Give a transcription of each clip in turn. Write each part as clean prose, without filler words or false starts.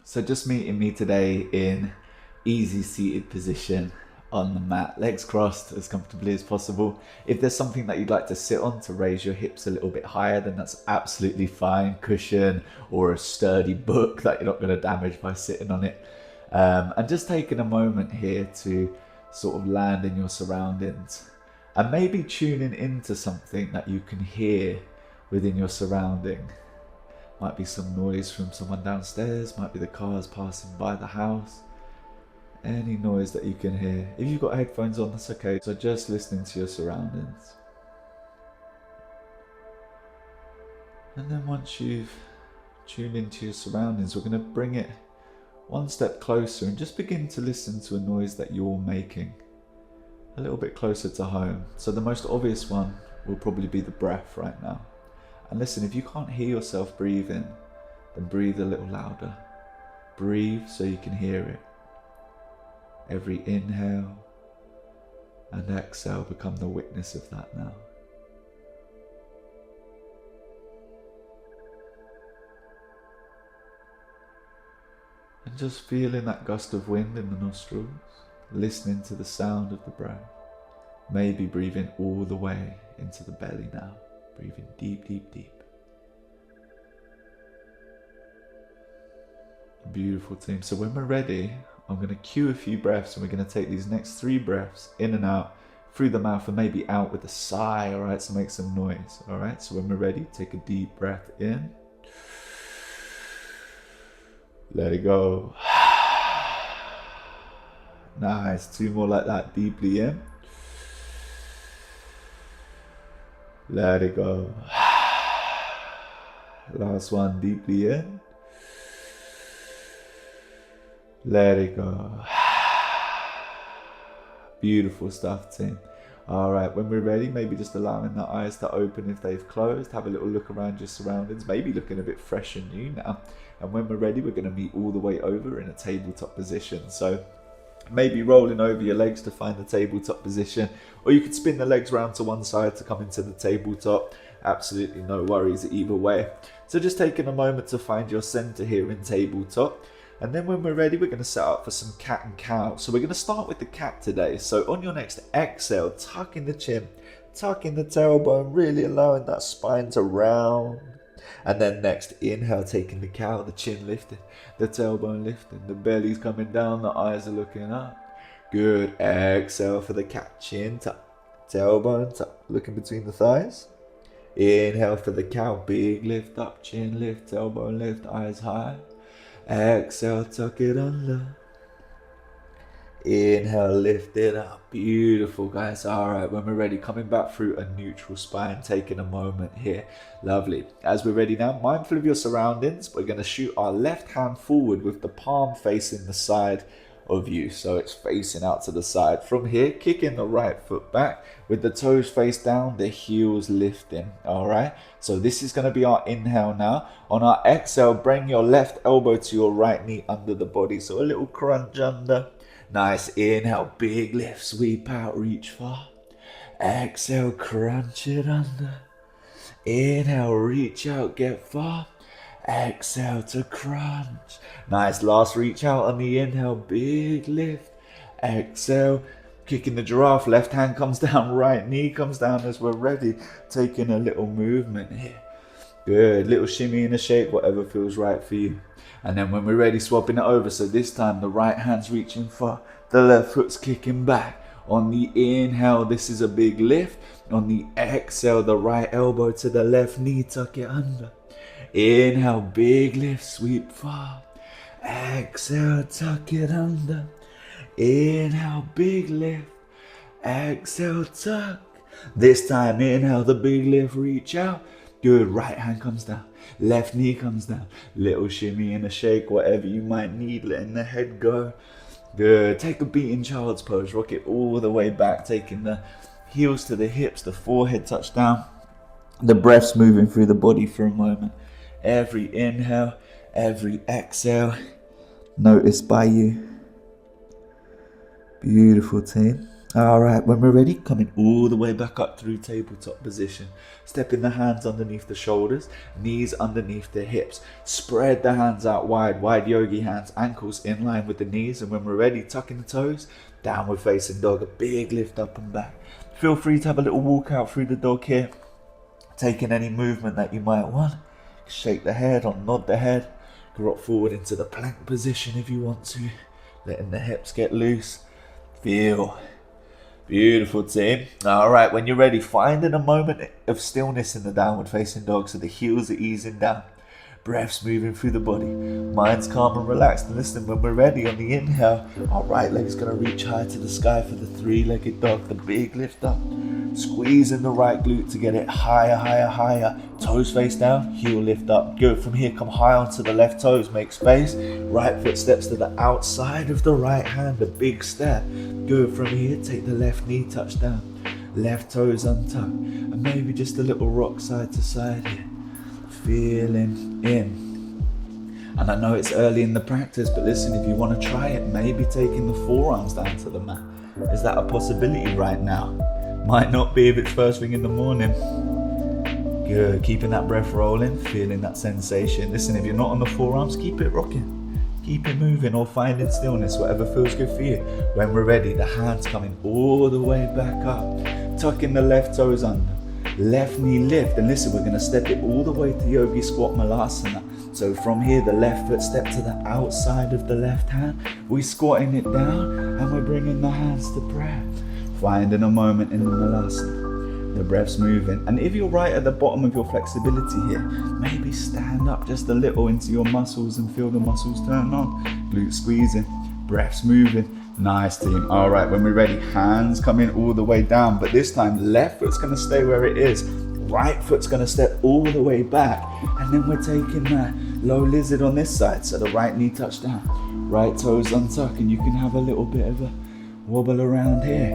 So just meeting me today in easy seated position on the mat, legs crossed as comfortably as possible. If there's something that you'd like to sit on to raise your hips a little bit higher, then that's absolutely fine. Cushion or a sturdy book that you're not going to damage by sitting on it. And just taking a moment here to sort of land in your surroundings and maybe tuning into something that you can hear within your surrounding. Might be some noise from someone downstairs, might be the cars passing by the house. Any noise that you can hear. If you've got headphones on, that's okay. So just listening to your surroundings. And then once you've tuned into your surroundings, we're going to bring it one step closer and just begin to listen to a noise that you're making. A little bit closer to home. So the most obvious one will probably be the breath right now. And listen, if you can't hear yourself breathing, then breathe a little louder. Breathe so you can hear it. Every inhale and exhale, become the witness of that now. And just feeling that gust of wind in the nostrils, listening to the sound of the breath. Maybe breathing all the way into the belly now. Breathing deep, deep, deep. Beautiful team. So when we're ready, I'm going to cue a few breaths and we're going to take these next 3 breaths in and out through the mouth and maybe out with a sigh, alright? So make some noise, alright? So when we're ready, take a deep breath in. Let it go. Nice. 2 more like that, deeply in. Let it go. Last one, deeply in. Let it go. Beautiful stuff, team. Alright, when we're ready, maybe just allowing the eyes to open if they've closed. Have a little look around your surroundings, maybe looking a bit fresh and new now. And when we're ready, we're going to meet all the way over in a tabletop position. So maybe rolling over your legs to find the tabletop position, or you could spin the legs round to one side to come into the tabletop. Absolutely no worries either way. So just taking a moment to find your center here in tabletop. And then when we're ready, we're going to set up for some cat and cow. So we're going to start with the cat today. So on your next exhale, tuck in the chin, tuck in the tailbone, really allowing that spine to round. And then next inhale, taking the cow, the chin lifted, the tailbone lifted, the belly's coming down, the eyes are looking up. Good. Exhale for the cat, chin tuck, tailbone tuck, looking between the thighs. Inhale for the cow, big lift up, chin lift, tailbone lift, eyes high. Exhale, tuck it under. Inhale, lift it up. Beautiful, guys. All right, when we're ready, coming back through a neutral spine, taking a moment here. Lovely. As we're ready now, mindful of your surroundings, we're going to shoot our left hand forward with the palm facing the side of you, so it's facing out to the side. From here, kicking the right foot back with the toes face down, the heels lifting. All right, so this is going to be our inhale now. On our exhale, bring your left elbow to your right knee under the body, so a little crunch under. Nice. Inhale, big lift, sweep out, reach far. Exhale, crunch it under. Inhale, reach out, get far. Exhale to crunch. Nice. Last reach out on the inhale, big lift. Exhale, kicking the giraffe, left hand comes down, right knee comes down as we're ready. Taking a little movement here. Good. Little shimmy and a shake, whatever feels right for you. And then when we're ready, swapping it over. So this time the right hand's reaching far, the left foot's kicking back. On the inhale, this is a big lift. On the exhale, the right elbow to the left knee, tuck it under. Inhale, big lift, sweep far. Exhale, tuck it under. Inhale, big lift. Exhale, tuck. This time, inhale, the big lift, reach out. Good. Right hand comes down, left knee comes down. Little shimmy and a shake, whatever you might need, letting the head go. Good. Take a beating child's pose, rock it all the way back, taking the heels to the hips, the forehead touch down. The breath's moving through the body for a moment. Every inhale, every exhale, noticed by you. Beautiful, team. All right, when we're ready, coming all the way back up through tabletop position. Stepping the hands underneath the shoulders, knees underneath the hips. Spread the hands out wide, wide yogi hands, ankles in line with the knees. And when we're ready, tucking the toes, downward facing dog, a big lift up and back. Feel free to have a little walk out through the dog here. Taking any movement that you might want. Shake the head or nod the head. Rock forward into the plank position if you want to. Letting the hips get loose. Feel. Beautiful, team. All right, when you're ready, finding a moment of stillness in the downward facing dog so the heels are easing down. Breaths moving through the body. Mind's calm and relaxed. And listen, when we're ready on the inhale, our right leg's going to reach high to the sky for the three-legged dog, the big lift up. Squeezing the right glute to get it higher, higher, higher. Toes face down, heel lift up. Good. From here, come high onto the left toes, make space. Right foot steps to the outside of the right hand, a big step. Good. From here, take the left knee, touch down. Left toes untucked. And maybe just a little rock side to side here. Feeling in. And I know it's early in the practice, but listen, if you want to try it, maybe taking the forearms down to the mat. Is that a possibility right now? Might not be if it's first thing in the morning. Good, keeping that breath rolling, feeling that sensation. Listen, if you're not on the forearms, keep it rocking. Keep it moving or finding stillness, whatever feels good for you. When we're ready, the hands coming all the way back up. Tucking the left toes under. Left knee lift, and listen, we're going to step it all the way to Yogi Squat Malasana. So from here, the left foot step to the outside of the left hand. We're squatting it down, and we're bringing the hands to prayer. Finding a moment in the Malasana. The breath's moving. And if you're right at the bottom of your flexibility here, maybe stand up just a little into your muscles and feel the muscles turn on. Glutes squeezing, breath's moving. Nice, team. All right, when we're ready, hands coming all the way down, but this time left foot's going to stay where it is. Right foot's going to step all the way back, and then we're taking that low lizard on this side, so the right knee touch down, right toes untuck, and you can have a little bit of a wobble around here.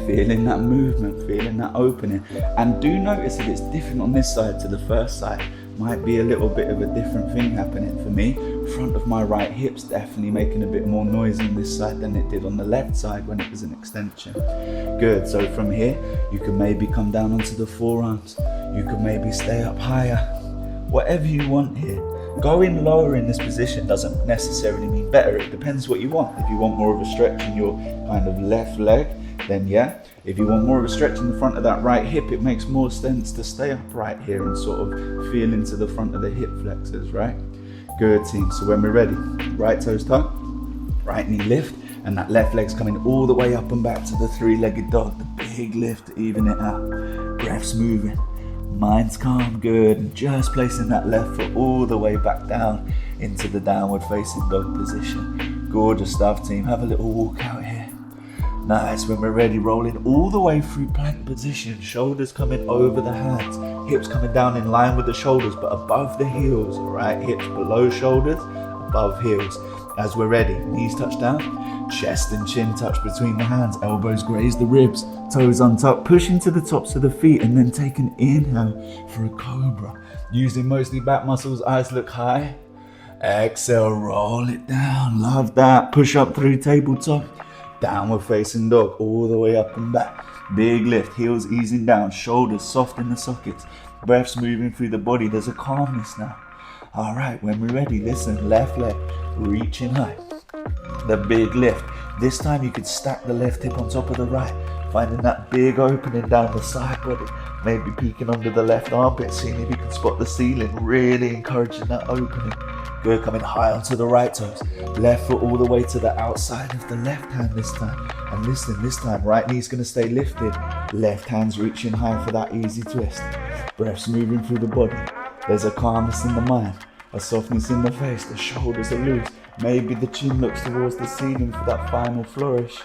Feeling that movement, feeling that opening. And do notice if it's different on this side to the first side. Might be a little bit of a different thing happening for me. Front of my right hip's definitely making a bit more noise on this side than it did on the left side when it was an extension. Good, so from here, you can maybe come down onto the forearms. You can maybe stay up higher. Whatever you want here. Going lower in this position doesn't necessarily mean better. It depends what you want. If you want more of a stretch in your kind of left leg, then yeah. If you want more of a stretch in the front of that right hip, it makes more sense to stay upright here and sort of feel into the front of the hip flexors, right? Good, team. So when we're ready, right toes tuck, right knee lift, and that left leg's coming all the way up and back to the three-legged dog, the big lift to even it out. Breath's moving, mind's calm, good. And just placing that left foot all the way back down into the downward facing dog position. Gorgeous stuff, team. Have a little walk out here. Nice, when we're ready, rolling all the way through plank position, shoulders coming over the hands, hips coming down in line with the shoulders, but above the heels, all right? Hips below shoulders, above heels. As we're ready, knees touch down, chest and chin touch between the hands, elbows graze the ribs, toes untucked, pushing to the tops of the feet, and then take an inhale for a cobra. Using mostly back muscles, eyes look high. Exhale, roll it down, love that. Push up through tabletop. Downward facing dog, all the way up and back. Big lift, heels easing down, shoulders soft in the sockets. Breaths moving through the body, there's a calmness now. All right, when we're ready, listen, left leg, reaching high. The big lift. This time you could stack the left hip on top of the right, finding that big opening down the side body. Maybe peeking under the left armpit, seeing if you can spot the ceiling, really encouraging that opening. Good, coming high onto the right toes. Left foot all the way to the outside of the left hand this time. And listen, this time, right knee's gonna stay lifted. Left hand's reaching high for that easy twist. Breaths moving through the body. There's a calmness in the mind, a softness in the face, the shoulders are loose. Maybe the chin looks towards the ceiling for that final flourish.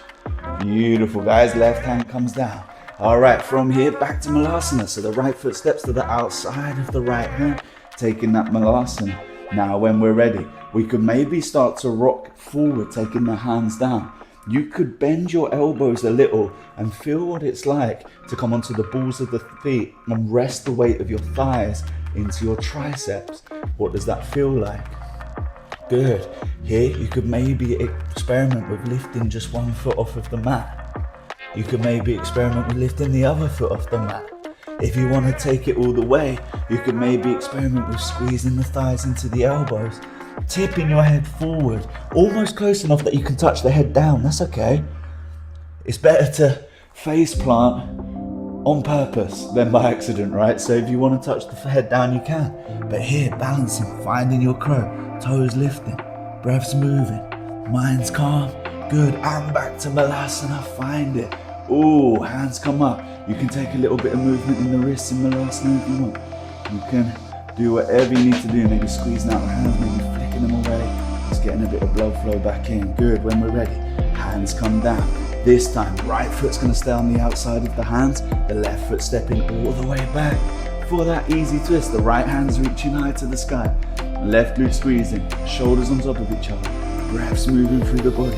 Beautiful, guys, left hand comes down. All right, from here, back to Malasana. So the right foot steps to the outside of the right hand, taking that Malasana. Now when we're ready, we could maybe start to rock forward, taking the hands down. You could bend your elbows a little and feel what it's like to come onto the balls of the feet and rest the weight of your thighs into your triceps. What does that feel like? Good. Here you could maybe experiment with lifting just one foot off of the mat. you can maybe experiment with lifting the other foot off the mat. If you want to take it all the way, you can maybe experiment with squeezing the thighs into the elbows, tipping your head forward, almost close enough that you can touch the head down. That's okay. It's better to face plant on purpose than by accident, right? So if you want to touch the head down, you can. But here, balancing, finding your crow, toes lifting, breaths moving, mind's calm, good, and back to Malasana, find it. Oh, hands come up. You can take a little bit of movement in the wrists in Malasana if you want. You can do whatever you need to do, maybe squeezing out the hands, maybe flicking them away, just getting a bit of blood flow back in. Good, when we're ready, hands come down. This time, right foot's gonna stay on the outside of the hands, the left foot stepping all the way back. For that easy twist, the right hand's reaching high to the sky, left glute squeezing, shoulders on top of each other, breaths moving through the body,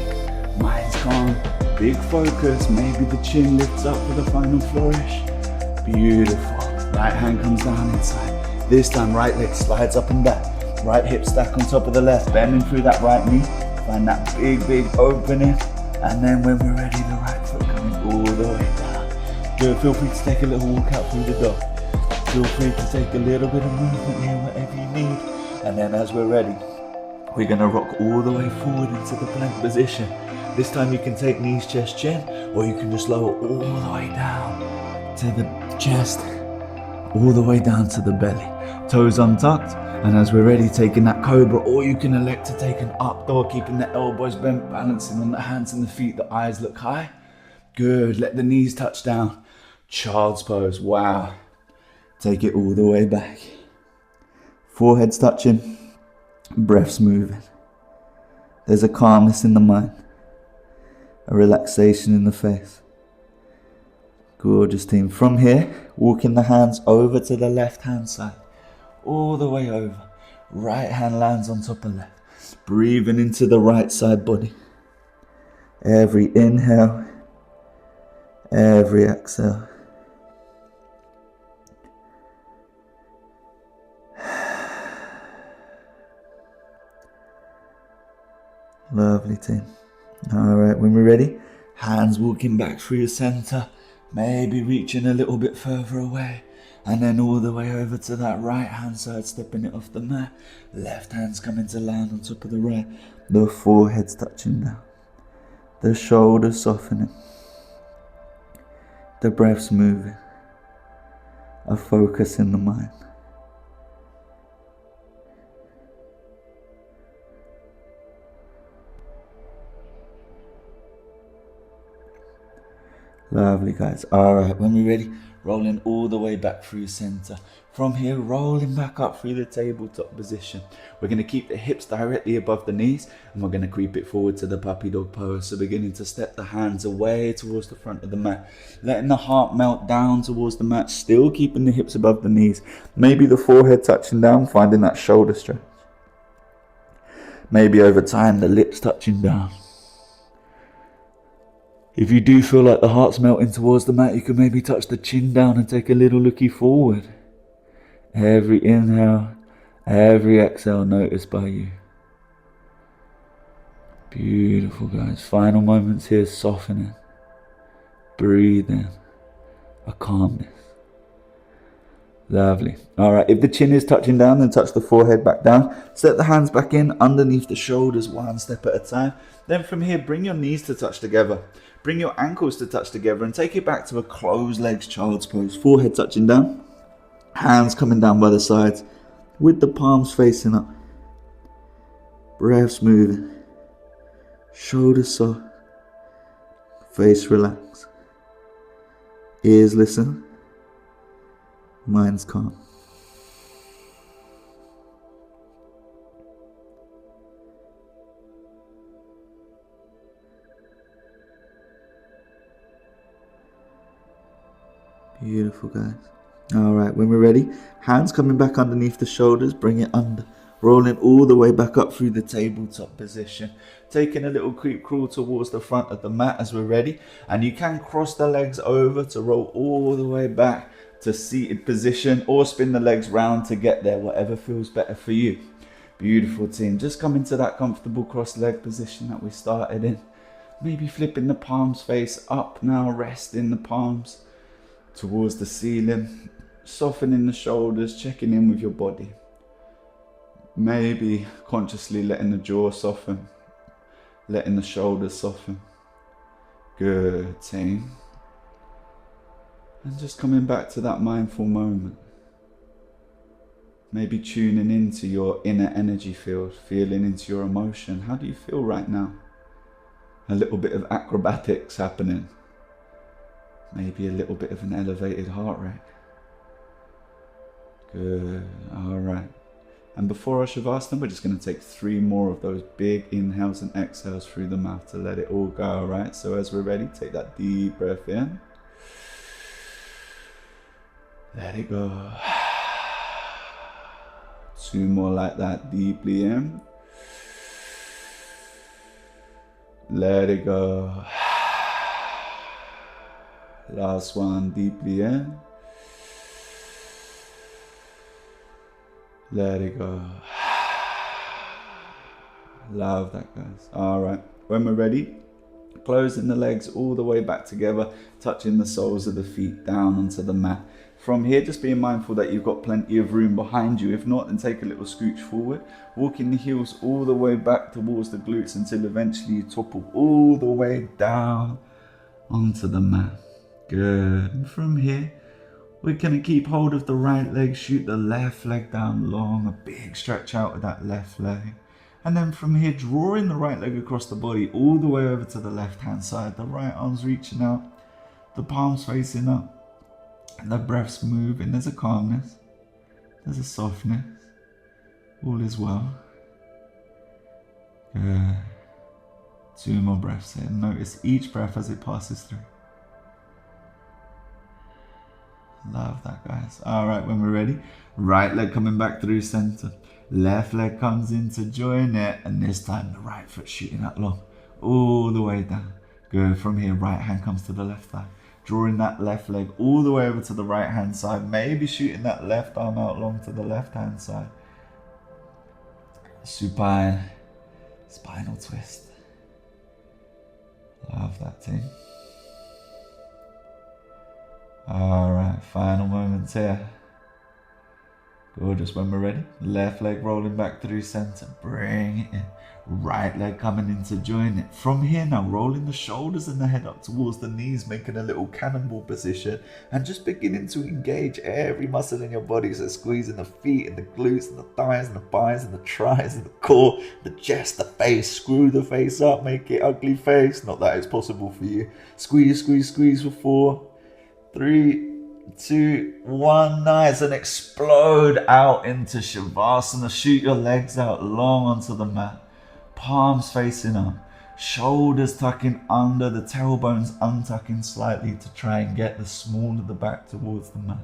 mind's calm, big focus, maybe the chin lifts up for the final flourish. Beautiful, right hand comes down inside. This time, right leg slides up and back, right hip stack on top of the left, bending through that right knee, find that big opening. And then when we're ready, the right foot coming all the way down. Good, feel free to take a little walk out through the dog. Feel free to take a little bit of movement here, whatever you need. And then as we're ready, we're gonna rock all the way forward into the plank position. This time you can take knees, chest, chin, or you can just lower all the way down to the chest, all the way down to the belly. Toes untucked. And as we're ready, taking that cobra, or you can elect to take an up dog, keeping the elbows bent, balancing on the hands and the feet, the eyes look high. Good, let the knees touch down. Child's pose, wow. Take it all the way back. Forehead's touching, breath's moving. There's a calmness in the mind, a relaxation in the face. Gorgeous team. From here, walking the hands over to the left hand side. All the way over. Right hand lands on top of left. Breathing into the right side body. Every inhale, every exhale. Lovely team. Alright, when we're ready, hands walking back through your center. Maybe reaching a little bit further away. And then all the way over to that right hand side, stepping it off the mat. Left hand's coming to land on top of the right. The forehead's touching down. The shoulders softening. The breath's moving. A focus in the mind. Lovely, guys. Alright, when we're ready, rolling all the way back through center. From here, rolling back up through the tabletop position. We're going to keep the hips directly above the knees, and we're going to creep it forward to the puppy dog pose. So beginning to step the hands away towards the front of the mat, letting the heart melt down towards the mat, still keeping the hips above the knees. Maybe the forehead touching down, finding that shoulder stretch. Maybe over time, the lips touching down. If you do feel like the heart's melting towards the mat, you can maybe touch the chin down and take a little looky forward. Every inhale, every exhale noticed by you. Beautiful, guys. Final moments here, softening, breathing, a calmness. Lovely. Alright, if the chin is touching down, then touch the forehead back down. Step the hands back in underneath the shoulders, one step at a time. Then from here, bring your knees to touch together. Bring your ankles to touch together and take it back to a closed legs child's pose. Forehead touching down. Hands coming down by the sides with the palms facing up. Breaths moving. Shoulders soft. Face relaxed. Ears listen. Mind's calm. Beautiful, guys. Alright, when we're ready, hands coming back underneath the shoulders, bring it under. Rolling all the way back up through the tabletop position. Taking a little creep crawl towards the front of the mat as we're ready. And you can cross the legs over to roll all the way back to seated position, or spin the legs round to get there, whatever feels better for you. Beautiful, team. Just come into that comfortable cross leg position that we started in. Maybe flipping the palms face up now, resting the palms towards the ceiling, softening the shoulders, checking in with your body. Maybe consciously letting the jaw soften, letting the shoulders soften. Good, team. And just coming back to that mindful moment. Maybe tuning into your inner energy field, feeling into your emotion. How do you feel right now? A little bit of acrobatics happening. Maybe a little bit of an elevated heart rate. Good, all right. And before our Shavasana, we're just going to take 3 more of those big inhales and exhales through the mouth to let it all go, all right? So as we're ready, take that deep breath in. Let it go. 2 more like that, deeply in. Let it go. Last one, deeply in. Let it go. Love that, guys. All right. When we're ready, closing the legs all the way back together, touching the soles of the feet down onto the mat. From here, just being mindful that you've got plenty of room behind you. If not, then take a little scooch forward, walking the heels all the way back towards the glutes until eventually you topple all the way down onto the mat. Good. And from here, we're going to keep hold of the right leg, shoot the left leg down long, a big stretch out with that left leg. And then from here, drawing the right leg across the body all the way over to the left-hand side. The right arm's reaching out, the palms facing up, and the breath's moving. There's a calmness, there's a softness. All is well. Good. 2 more breaths here. Notice each breath as it passes through. Love that, guys. All right, when we're ready, right leg coming back through center. Left leg comes in to join it, and this time the right foot shooting out long, all the way down. Good. From here, right hand comes to the left thigh, drawing that left leg all the way over to the right hand side, maybe shooting that left arm out long to the left hand side. Supine, spinal twist. Love that, team. All right, final moments here. Gorgeous. When we're ready, left leg rolling back through center, bring it in. Right leg coming in to join it. From here now, rolling the shoulders and the head up towards the knees, making a little cannonball position, and just beginning to engage every muscle in your body. So squeezing the feet and the glutes and the thighs and the thighs and the tris and the core, the chest, the face. Screw the face up, make it ugly face. Not that it's possible for you. Squeeze, squeeze, squeeze for 4, 3, 2, 1. Nice. And explode out into Shavasana. Shoot your legs out long onto the mat. Palms facing up, shoulders tucking under, the tailbones untucking slightly to try and get the small of the back towards the mat.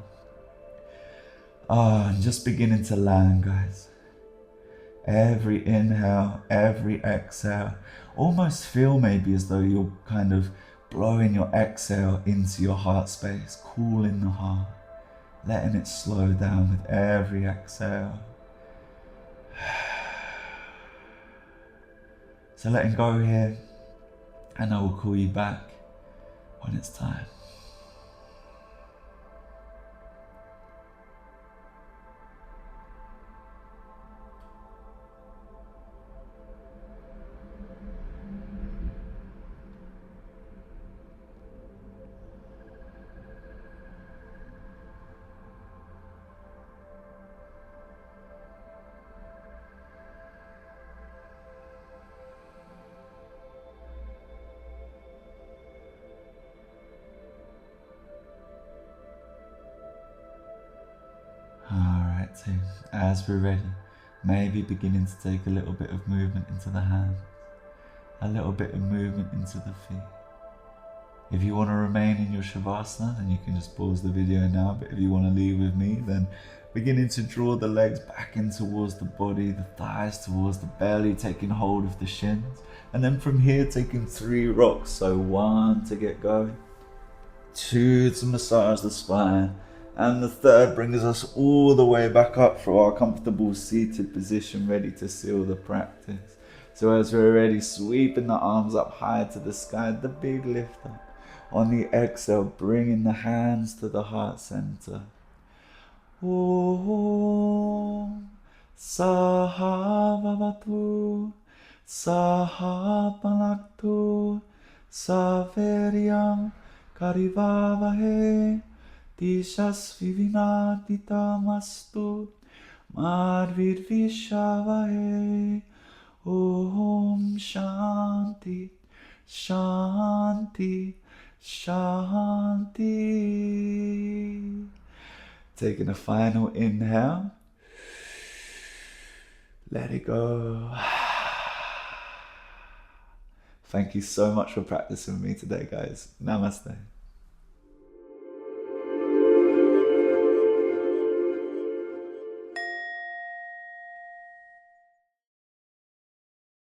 And just beginning to land, guys. Every inhale, every exhale. Almost feel maybe as though you're kind of blowing your exhale into your heart space, cooling the heart, letting it slow down with every exhale. So letting go here, and I will call you back when it's time. Alright team, as we're ready, maybe beginning to take a little bit of movement into the hands, a little bit of movement into the feet. If you want to remain in your Shavasana, then you can just pause the video now, but if you want to leave with me, then beginning to draw the legs back in towards the body, the thighs towards the belly, taking hold of the shins, and then from here taking 3 rocks. So 1 to get going, 2 to massage the spine, and the 3rd brings us all the way back up for our comfortable seated position, ready to seal the practice. So as we're ready, sweeping the arms up high to the sky, the big lift up. On the exhale, bringing the hands to the heart center. Om Sahavavatu Sahapanaktu Saveryam Karivavahe Dishasvivinatitamastu Madhvirvishavahe. Om Shanti Shanti Shanti. Taking a final inhale. Let it go. Thank you so much for practicing with me today, guys. Namaste.